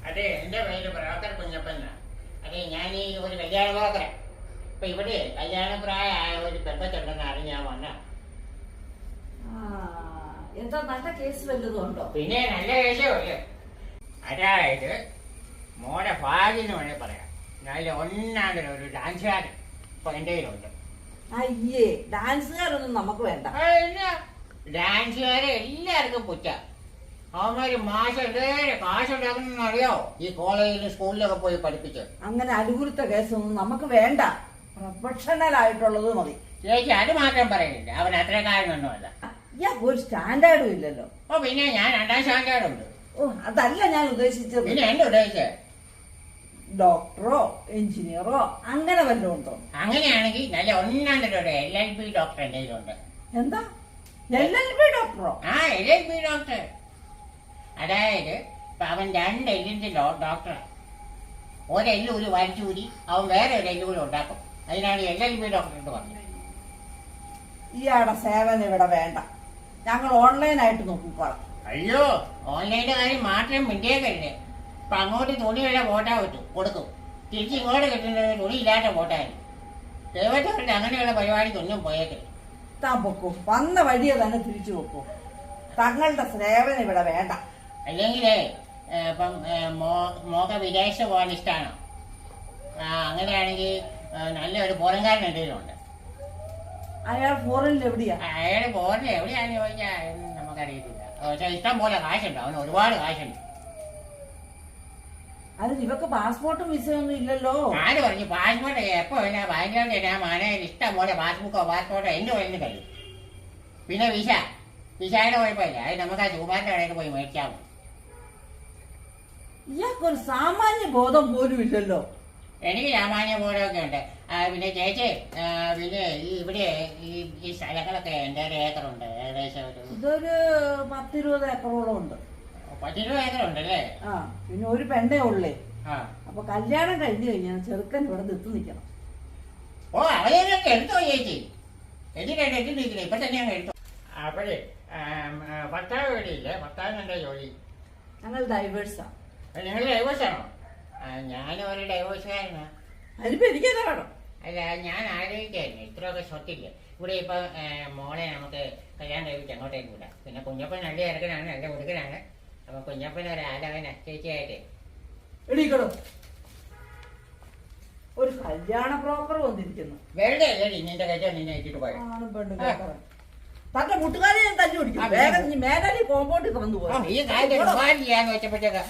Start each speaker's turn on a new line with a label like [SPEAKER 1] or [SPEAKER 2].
[SPEAKER 1] അതെ, എന്റെ പേര് ബ്രോക്കർ കുഞ്ഞപ്പന്ന. അതെ, ഞാൻ ഈ ഒരു കല്യാണ ബ്രോക്കറാ. ഇപ്പൊ ഇവിടെ കല്യാണപ്രായമായ ഒരു പെൺകൊച്ചുണ്ടെന്ന് അറിഞ്ഞ് ഞാൻ വന്ന.
[SPEAKER 2] എന്താ നല്ല കേസ് വല്ലതും ഉണ്ടോ?
[SPEAKER 1] പിന്നെ നല്ല കേസേ ഉള്ളു. അതായത് മോടെ ഭാഗ്യം വേണേ പറയാം. നല്ല ഒന്നാമത് ഒരു ഡാൻസുകാരൻ ഇപ്പൊ എന്റെ കയ്യിലുണ്ട്.
[SPEAKER 2] അയ്യേ, ഡാൻസുകാരൊന്നും നമുക്ക് വേണ്ട.
[SPEAKER 1] ഡാൻസുകാരെ എല്ലാവർക്കും പുറ്റ. അവന്മാര് മാസം കാശുണ്ടാക്കുന്ന അറിയോ? ഈ കോളേജിലും സ്കൂളിലൊക്കെ പോയി പഠിപ്പിച്ച്.
[SPEAKER 2] അങ്ങനെ അടികുരുത്ത കേസൊന്നും നമുക്ക് വേണ്ട. പ്രൊഫഷണൽ ആയിട്ടുള്ളത് മതി.
[SPEAKER 1] ചേച്ചി അത് മാത്രം പറയുന്നില്ല, അവൻ അത്രക്കാരനൊന്നുമല്ല.
[SPEAKER 2] ഒരു സ്റ്റാൻഡേർഡും ഇല്ലല്ലോ.
[SPEAKER 1] ഓ പിന്നെ ഞാൻ 2ാം സ്റ്റാൻഡേർഡുണ്ട്.
[SPEAKER 2] ഓ അതല്ല ഞാൻ ഉദ്ദേശിച്ചത്.
[SPEAKER 1] പിന്നെ എന്നെ ഉദ്ദേശിച്ചത്
[SPEAKER 2] ഡോക്ടറോ എഞ്ചിനീയറോ അങ്ങനെ വല്ലതും ഉണ്ടോ?
[SPEAKER 1] അങ്ങനെയാണെങ്കിൽ നല്ല ഒന്നാമതൊരു LLB ഡോക്ടർ എന്റെ കയ്യിലുണ്ട്.
[SPEAKER 2] എന്താ LLB ഡോക്ടറോ?
[SPEAKER 1] ആ, LLB ഡോക്ടർ. അതായത് ഇപ്പൊ അവൻ 2 എല്ലിന്റെ ഡോക്ടറാണ്. ഒരെല്ല് ഒരു വലിച്ചൂരി അവൻ വേറെ ഒരു എല്ല് കൂടി ഉണ്ടാക്കും. അതിനാണ് LLB ഡോക്ടർ എന്ന് പറഞ്ഞത്.
[SPEAKER 2] ഇയാളുടെ സേവനം ഇവിടെ വേണ്ട. ഞങ്ങൾ ഓൺലൈനായിട്ട് നോക്കിക്കോളാം.
[SPEAKER 1] അയ്യോ, ഓൺലൈന്റെ കാര്യം മാത്രം മിണ്ടിയേക്കല്ലേ. ഇപ്പൊ അങ്ങോട്ട് തുണിയുള്ള ഫോട്ടോ കൊടുക്കും, തിരിച്ച് ഇങ്ങോട്ട് കിട്ടുന്നത് തുണി ഇല്ലാത്ത ഫോട്ടോയാണ്. ദൈവത്തോടെ അങ്ങനെയുള്ള പരിപാടിക്കൊന്നും പോയേക്കില്ല.
[SPEAKER 2] താൻ പൊക്കോ, വന്ന വഴിയെ തന്നെ തിരിച്ചു വെക്കൂ. തങ്ങളുടെ സേവനം ഇവിടെ വേണ്ട.
[SPEAKER 1] അല്ലെങ്കിലേ ഇപ്പം മോക്ക് വിദേശ പോകാൻ ഇഷ്ടമാണോ? അങ്ങനെയാണെങ്കിൽ നല്ലൊരു ഫോറിൻകാരൻ എന്തെങ്കിലുമുണ്ട്.
[SPEAKER 2] അയാൾ ഫോറിനിൽ എവിടെയാ?
[SPEAKER 1] അയാൾ ഫോറിനിൽ എവിടെയാണെന്ന് ചോദിച്ചാൽ നമുക്കറിയത്തില്ല. പക്ഷെ ഇഷ്ടം പോലെ കാശുണ്ട്, അവന് ഒരുപാട് കാശുണ്ട്.
[SPEAKER 2] അതിന് ഇവക്ക് പാസ്പോർട്ടും വിസയൊന്നും ഇല്ലല്ലോ.
[SPEAKER 1] ആര് പറഞ്ഞു പാസ്പോർട്ട്? എപ്പോ വേണ ബാങ്കിലോട്ട് ഞാൻ മാനേജ് ഇഷ്ടം പോലെ പാസ്പോർട്ടോ എന്റെ കയ്യിൽ കഴിയും. പിന്നെ വിസയുടെ കുഴപ്പമില്ല, അത് നമുക്ക് ആ ചൂമാരുടെ കടയിൽ പോയി മേടിച്ചാൽ മതി.
[SPEAKER 2] ഇയാൾക്കൊരു സാമാന്യ ബോധം പോലും ഇല്ലല്ലോ.
[SPEAKER 1] എനിക്ക് സാമാന്യ ബോധമൊക്കെ ഉണ്ട്. പിന്നെ ചേച്ചി, പിന്നെ ഇവിടെ ഈ സ്ഥലങ്ങളൊക്കെ എന്റെ 1 ഏക്കറുണ്ട്. ഏകദേശം
[SPEAKER 2] ഇതൊരു 10-20 ഏക്കറോളം ഉണ്ട്.
[SPEAKER 1] 10-20 ഏക്കറുണ്ടല്ലേ?
[SPEAKER 2] ആ, പിന്നെ ഒരു പെണ്ണേ ഉള്ളേ.
[SPEAKER 1] ആ,
[SPEAKER 2] അപ്പൊ കല്യാണം കഴിഞ്ഞു കഴിഞ്ഞാൽ ചെറുക്കൻ ഇവിടെ എത്തി നിൽക്കണം.
[SPEAKER 1] ഓ അവരെയൊക്കെ എടുത്തോ ചേച്ചി? എത്തി നിൽക്കില്ല, ഇപ്പൊ തന്നെ അങ്ങ് എടുത്തോ. അപ്പോഴേ ഭർത്താവ് എവിടെയില്ലേ? ഭർത്താവിന് എന്താ ജോലി?
[SPEAKER 2] ഞങ്ങൾ ഡൈവേഴ്സാ.
[SPEAKER 1] നിങ്ങൾ ഡൈവേഴ്സാണോ? ഞാനും ഒരു ഡൈവേഴ്സുകാരനാ.
[SPEAKER 2] അതിനിപ്പോ എനിക്കെന്താ വേണം?
[SPEAKER 1] അല്ല, ഞാൻ ആലോചിക്കായിരുന്നു, ഇത്രയൊക്കെ സ്വത്തില്ല ഇവിടെ. ഇപ്പൊ മോളെ നമുക്ക് കല്യാണം കഴിപ്പിച്ച് അങ്ങോട്ടേക്ക് വിടാം. പിന്നെ കുഞ്ഞപ്പൻ നല്ല ഇറക്കനാണ്, നല്ല ഉടുക്കനാണ്. അപ്പൊ കുഞ്ഞപ്പൻ ഒരു ആലോചന ചേച്ചിയായിട്ട്
[SPEAKER 2] എടീക്കടോ, ഒരു കല്യാണ ബ്രോക്കർ വന്നിരിക്കുന്നു.
[SPEAKER 1] വെറുതെ അല്ലേ നിന്റെ കല്യാണം നിന്നെ ഇട്ടിട്ട് പോയത്?
[SPEAKER 2] തന്റെ മുട്ടുകാരെ ഞാൻ തല്ലി പിടിക്കും. വേഗം നീ മേലാലി കോമ്പൗണ്ടിൽ വന്നു പോയി.
[SPEAKER 1] ഈ കാര്യം ചെയ്യാന്ന് വെച്ചപ്പോഴത്തേക്ക്